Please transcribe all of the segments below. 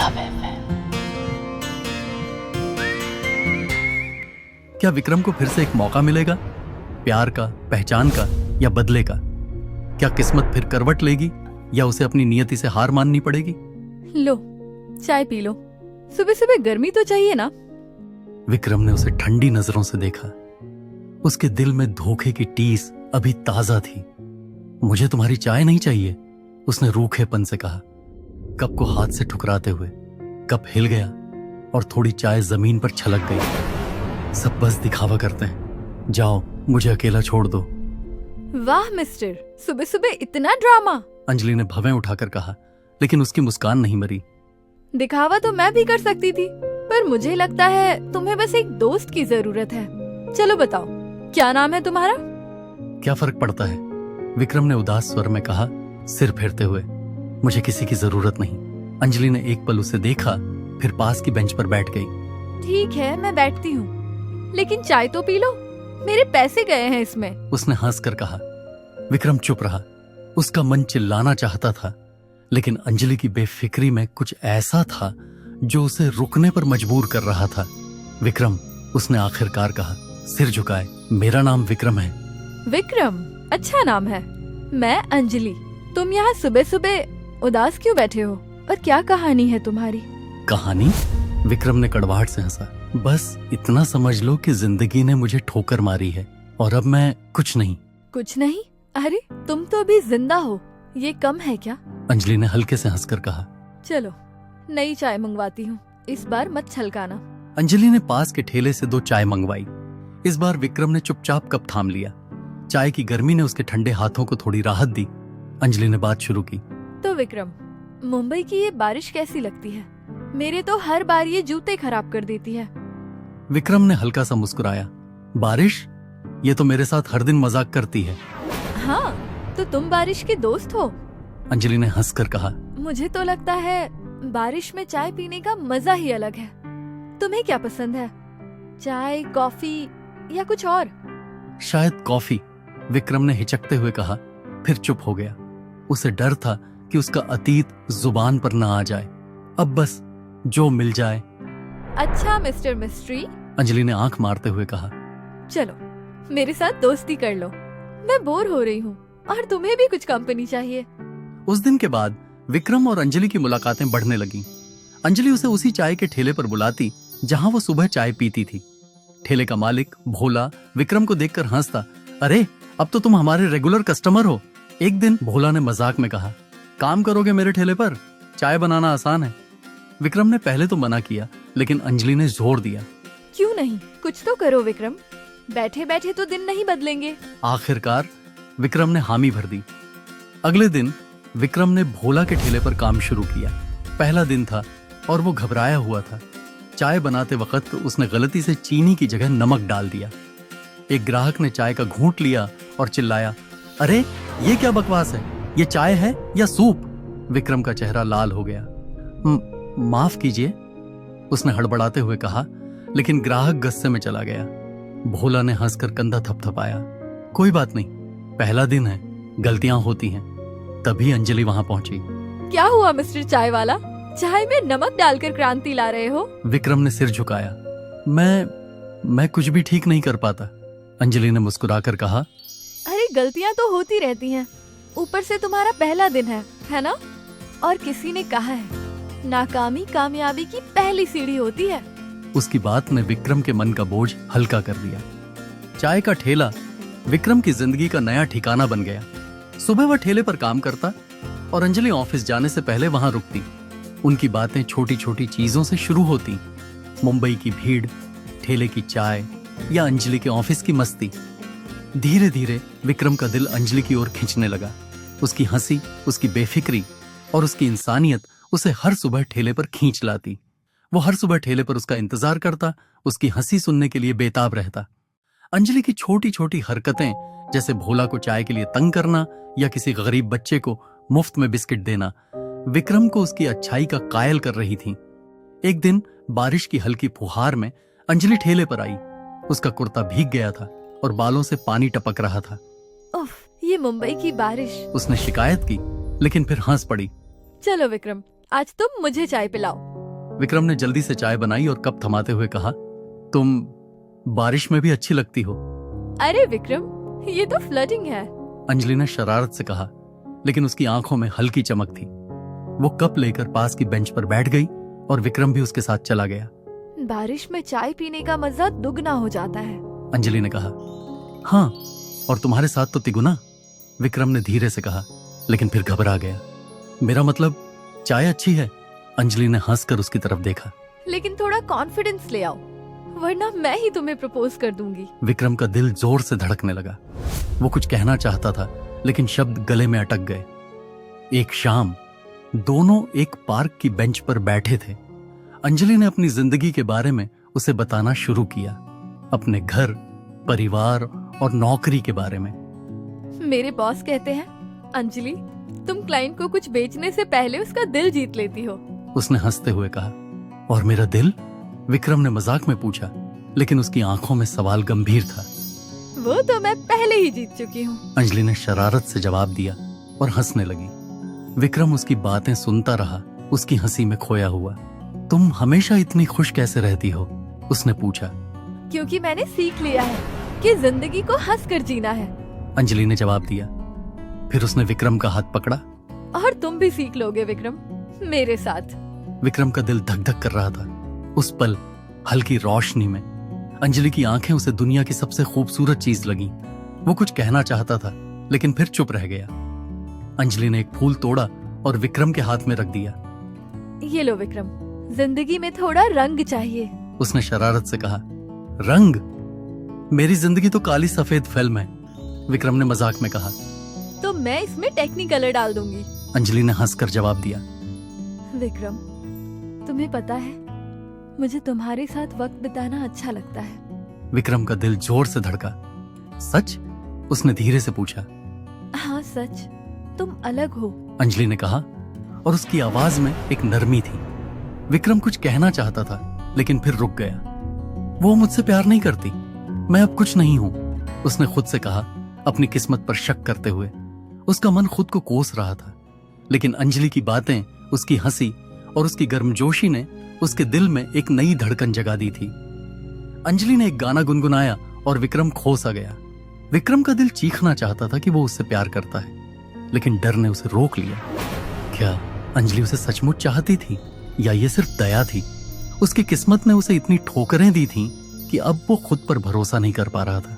Love FM. क्या विक्रम को फिर से एक मौका मिलेगा? प्यार का, पहचान का या बदले का? क्या किस्मत फिर करवट लेगी या उसे अपनी नियति से हार माननी पड़ेगी? लो, चाय पी लो। सुबह सुबह गर्मी तो चाहिए ना। विक्रम ने उसे ठंडी नजरों से देखा। उसके दिल में धोखे की टीस अभी ताजा थी। मुझे तुम्हारी चाय नहीं चाहिए, उसने रूखेपन से कहा, कप को हाथ से ठुकराते हुए। कप हिल गया और थोड़ी चाय जमीन पर छलक गई। सब बस दिखावा करते हैं, जाओ मुझे अकेला छोड़ दो। वाह मिस्टर, सुबह सुबह इतना ड्रामा। अंजलि ने भवें उठाकर कहा, लेकिन उसकी मुस्कान नहीं मरी। दिखावा तो मैं भी कर सकती थी, पर मुझे लगता है तुम्हें बस एक दोस्त की जरूरत है। चलो बताओ, क्या नाम है तुम्हारा? क्या फर्क पड़ता है? विक्रम ने उदास स्वर में कहा, सिर फेरते हुए। मुझे किसी की जरूरत नहीं। अंजलि ने एक पल उसे देखा, फिर पास की बेंच पर बैठ गई। ठीक है, मैं बैठती हूँ, लेकिन चाय तो पी लो, मेरे पैसे गए हैं इसमें, उसने हंसकर कहा। विक्रम चुप रहा। उसका मन चिल्लाना चाहता था, लेकिन अंजलि की बेफिक्री में कुछ ऐसा था जो उसे रुकने पर मजबूर कर रहा था। विक्रम, उसने आखिरकार कहा, सिर झुकाए, मेरा नाम विक्रम है। विक्रम अच्छा नाम है। मैं अंजलि। तुम यहाँ सुबह सुबह उदास क्यों बैठे हो, और क्या कहानी है तुम्हारी? कहानी? विक्रम ने कड़वाहट से हंसा। बस इतना समझ लो कि जिंदगी ने मुझे ठोकर मारी है और अब मैं कुछ नहीं। कुछ नहीं? अरे तुम तो अभी जिंदा हो, ये कम है क्या? अंजलि ने हल्के से हंसकर कहा। चलो नई चाय मंगवाती हूँ, इस बार मत छलकाना। अंजलि ने पास के ठेले से 2 चाय मंगवाई। इस बार विक्रम ने चुपचाप कप थाम लिया। चाय की गर्मी ने उसके ठंडे हाथों को थोड़ी राहत दी। अंजलि ने बात शुरू की। तो विक्रम, मुंबई की ये बारिश कैसी लगती है? मेरे तो हर बार ये जूते खराब कर देती है। विक्रम ने हल्का सा मुस्कुराया। बारिश? ये तो मेरे साथ हर दिन मजाक करती है। हाँ, तो तुम बारिश के दोस्त हो? अंजलि ने हंसकर कहा। मुझे तो लगता है बारिश में चाय पीने का मजा ही अलग है। तुम्हें क्या पसंद है, चाय, कॉफी या कुछ और? शायद कॉफी, विक्रम ने हिचकते हुए कहा, फिर चुप हो गया। उसे डर था कि उसका अतीत जुबान पर न आ जाए। अब बस जो मिल जाए। अच्छा मिस्टर मिस्ट्री, अंजलि ने आंख मारते हुए कहा। चलो मेरे साथ दोस्ती कर लो। मैं बोर हो रही हूँ और तुम्हें भी कुछ कंपनी चाहिए। उस दिन के बाद विक्रम और अंजलि की मुलाकातें बढ़ने लगीं। अंजलि उसे उसी चाय के ठेले पर बुलाती जहां वो सुबह चाय पीती थी। ठेले का मालिक भोला विक्रम को देखकर हंसता। अरे अब तो तुम हमारे रेगुलर कस्टमर हो। एक दिन भोला ने मजाक में कहा, काम करोगे मेरे ठेले पर? चाय बनाना आसान है। विक्रम ने पहले तो मना किया, लेकिन अंजलि ने जोर दिया। क्यों नहीं, कुछ तो करो विक्रम, बैठे बैठे तो दिन नहीं बदलेंगे। आखिरकार विक्रम ने हामी भर दी। अगले दिन विक्रम ने भोला के ठेले पर काम शुरू किया। पहला दिन था और वो घबराया हुआ था। चाय बनाते वक्त उसने गलती से चीनी की जगह नमक डाल दिया। एक ग्राहक ने चाय का घूंट लिया और चिल्लाया, अरे ये क्या बकवास है, ये चाय है या सूप? विक्रम का चेहरा लाल हो गया। माफ कीजिए, उसने हड़बड़ाते हुए कहा, लेकिन ग्राहक गुस्से में चला गया। भोला ने हंसकर कंधा थपथपाया। कोई बात नहीं, पहला दिन है, गलतियां होती हैं। तभी अंजलि वहां पहुंची। क्या हुआ मिस्टर चाय वाला, चाय में नमक डालकर क्रांति ला रहे हो? विक्रम ने सिर झुकाया। मैं कुछ भी ठीक नहीं कर पाता, अंजलि ने मुस्कुराकर कहा। अरे गलतियां तो होती रहती हैं, ऊपर से तुम्हारा पहला दिन है ना? और किसी ने कहा है, नाकामी कामयाबी की पहली सीढ़ी होती है। उसकी बात ने विक्रम के मन का बोझ हल्का कर दिया। चाय का ठेला विक्रम की जिंदगी का नया ठिकाना बन गया। सुबह वह ठेले पर काम करता और अंजलि ऑफिस जाने से पहले वहां रुकती। उनकी बातें छोटी छोटी चीजों से शुरू होती। मुंबई की भीड़, ठेले की चाय या अंजलि के ऑफिस की मस्ती। धीरे धीरे विक्रम का दिल अंजलि की ओर खींचने लगा। उसकी हंसी, उसकी बेफिक्री और उसकी इंसानियत उसे हर सुबह ठेले पर खींच लाती। वो हर सुबह ठेले पर उसका इंतजार करता, उसकी हंसी सुनने के लिए बेताब रहता। अंजलि की छोटी छोटी हरकतें, जैसे भोला को चाय के लिए तंग करना या किसी गरीब बच्चे को मुफ्त में बिस्किट देना, विक्रम को उसकी अच्छाई का कायल कर रही थी। एक दिन बारिश की हल्की फुहार में अंजलि ठेले पर आई। उसका कुर्ता भीग गया था और बालों से पानी टपक रहा था। उफ, ये मुंबई की बारिश, उसने शिकायत की, लेकिन फिर हंस पड़ी। चलो विक्रम, आज तुम मुझे चाय पिलाओ। विक्रम ने जल्दी से चाय बनाई और कप थमाते हुए कहा, तुम बारिश में भी अच्छी लगती हो। अरे विक्रम, ये तो फ्लर्टिंग है। अंजलि ने शरारत से कहा, लेकिन उसकी आंखों में हल्की चमक थी। वो कप लेकर पास की बेंच पर बैठ गई और विक्रम भी उसके साथ चला गया। बारिश में चाय पीने का मजा दुगना हो जाता है। अंजलि ने कहा। हाँ, और तुम्हारे साथ तो तिगुना, विक्रम ने धीरे से कहा, लेकिन फिर घबरा गया। मेरा मतलब चाय अच्छी है। अंजलि ने हंसकर उसकी तरफ देखा। लेकिन थोड़ा कॉन्फिडेंस ले आओ, वरना मैं ही तुम्हें प्रपोज कर दूंगी। विक्रम का दिल जोर से धड़कने लगा। वो कुछ कहना चाहता था, लेकिन शब्द गले में अटक गए। एक शाम दोनों एक पार्क की बेंच पर बैठे थे। अंजलि ने अपनी जिंदगी के बारे में उसे बताना शुरू किया, अपने घर, परिवार और नौकरी के बारे में। मेरे बॉस कहते हैं, अंजलि, तुम क्लाइंट को कुछ बेचने से पहले उसका दिल जीत लेती हो। उसने हंसते हुए कहा। और मेरा दिल? विक्रम ने मजाक में पूछा, लेकिन उसकी आंखों में सवाल गंभीर था। वो तो मैं पहले ही जीत चुकी हूँ। अंजलि ने शरारत से जवाब दिया और हंसने लगी। विक्रम उसकी बातें सुनता रहा, उसकी हंसी में खोया हुआ। तुम हमेशा इतनी खुश कैसे रहती हो? उसने पूछा। क्योंकि मैंने सीख लिया है कि जिंदगी को हंस कर जीना है। अंजलि ने जवाब दिया। फिर उसने विक्रम का हाथ पकड़ा। और तुम भी सीख लोगे विक्रम, मेरे साथ। विक्रम का दिल धक धक कर रहा था। उस पल हल्की रोशनी में अंजलि की आंखें उसे दुनिया की सबसे खूबसूरत चीज लगी। वो कुछ कहना चाहता था, लेकिन फिर चुप रह गया। अंजलि ने एक फूल तोड़ा और विक्रम के हाथ में रख दिया। ये लो विक्रम, जिंदगी में थोड़ा रंग चाहिए। उसने शरारत से कहा। रंग? मेरी जिंदगी तो काली सफेद फिल्म है, विक्रम ने मजाक में कहा। तो मैं इसमें टेक्निकलर डाल दूंगी। अंजलि ने हंसकर जवाब दिया। विक्रम, तुम्हें पता है, मुझे तुम्हारे साथ वक्त बिताना अच्छा लगता है। विक्रम का दिल जोर से धड़का। सच? उसने धीरे से पूछा। हाँ सच, तुम अलग हो। अंजलि ने कहा, और उसकी आवाज में एक नरमी थी। विक्रम कुछ कहना चाहता था, लेकिन फिर रुक गया। वो मुझसे प्यार नहीं करती, मैं अब कुछ नहीं हूं, उसने खुद से कहा, अपनी किस्मत पर शक करते हुए। उसका मन खुद को कोस रहा था, लेकिन अंजलि की बातें, उसकी हंसी और उसकी गर्मजोशी ने उसके दिल में एक नई धड़कन जगा दी थी। अंजलि ने एक गाना गुनगुनाया और विक्रम खो सा गया। विक्रम का दिल चीखना चाहता था कि वो उससे प्यार करता है, लेकिन डर ने उसे रोक लिया। क्या अंजलि उसे सचमुच चाहती थी, या ये सिर्फ दया थी? उसकी किस्मत ने उसे इतनी ठोकरें दी थीं कि अब वो खुद पर भरोसा नहीं कर पा रहा था।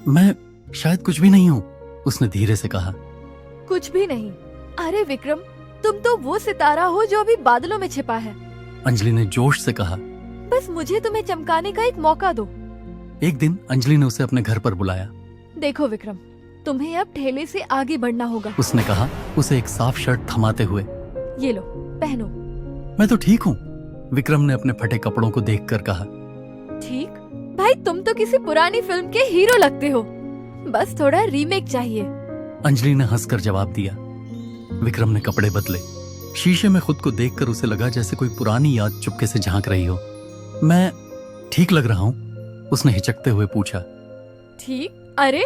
मैं शायद कुछ भी नहीं हूं, उसने धीरे से कहा। कुछ भी नहीं? अरे विक्रम, तुम तो वो सितारा हो जो अभी बादलों में छिपा है। अंजलि ने जोश से कहा। बस मुझे तुम्हें चमकाने का एक मौका दो। एक दिन अंजलि ने उसे अपने घर पर बुलाया। देखो विक्रम, तुम्हें अब ठेले से आगे बढ़ना होगा, उसने कहा, उसे एक साफ शर्ट थमाते हुए। ये लो, पहनो। मैं तो ठीक हूँ, विक्रम ने अपने फटे कपड़ों को देखकर कहा। ठीक? भाई तुम तो किसी पुरानी फिल्म के हीरो लगते हो, बस थोड़ा रीमेक चाहिए। अंजलि ने हंसकर जवाब दिया। विक्रम ने कपड़े बदले। शीशे में खुद को देखकर उसे लगा जैसे कोई पुरानी याद चुपके से झांक रही हो। मैं ठीक लग रहा हूँ? उसने हिचकते हुए पूछा। ठीक? अरे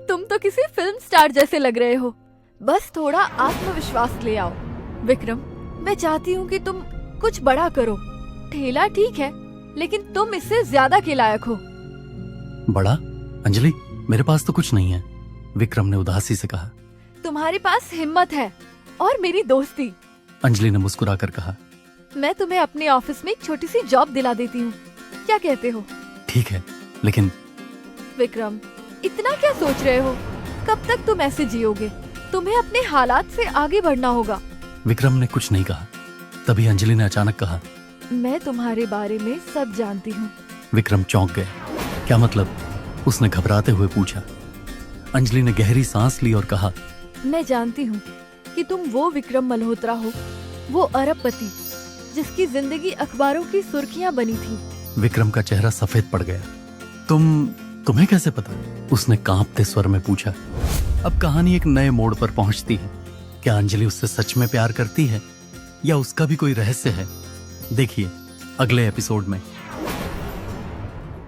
तुम तो किसी फिल्म स्टार जैसे लग रहे हो, बस थोड़ा आत्मविश्वास ले आओ। विक्रम, मैं चाहती हूँ कि तुम कुछ बड़ा करो। ठेला ठीक है, लेकिन तुम इससे ज्यादा के लायक हो। बड़ा? अंजलि, मेरे पास तो कुछ नहीं है, विक्रम ने उदासी से कहा। तुम्हारे पास हिम्मत है और मेरी दोस्ती। अंजलि ने मुस्कुराकर कहा। मैं तुम्हें अपने ऑफिस में एक छोटी सी जॉब दिला देती हूँ, क्या कहते हो? ठीक है, लेकिन विक्रम, इतना क्या सोच रहे हो? कब तक तुम ऐसे जियोगे? तुम्हें अपने हालात से आगे बढ़ना होगा। विक्रम ने कुछ नहीं कहा। तभी अंजलि ने अचानक कहा। मैं तुम्हारे बारे में सब जानती हूँ। विक्रम चौंक गया। क्या मतलब? उसने घबराते हुए पूछा। अंजलि ने गहरी सांस ली और कहा। मैं जानती हूँ कि तुम वो विक्रम मल्होत्रा हो, वो अरबपति जिसकी जिंदगी अखबारों की सुर्खियां बनी थी। विक्रम का चेहरा सफेद पड़ गया। तुम्हें कैसे पता? उसने कांपते स्वर में पूछा। अब कहानी एक नए मोड़ पर पहुंचती है। क्या अंजलि उससे सच में प्यार करती है, या उसका भी कोई रहस्य है? देखिए अगले एपिसोड में।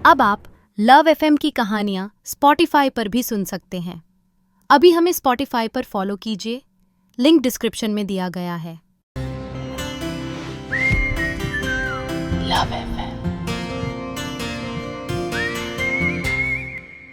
अब आप लव एफएम की कहानियां स्पॉटिफाई पर भी सुन सकते हैं। अभी हमें स्पॉटिफाई पर फॉलो कीजिए, लिंक डिस्क्रिप्शन में दिया गया है। Love FM.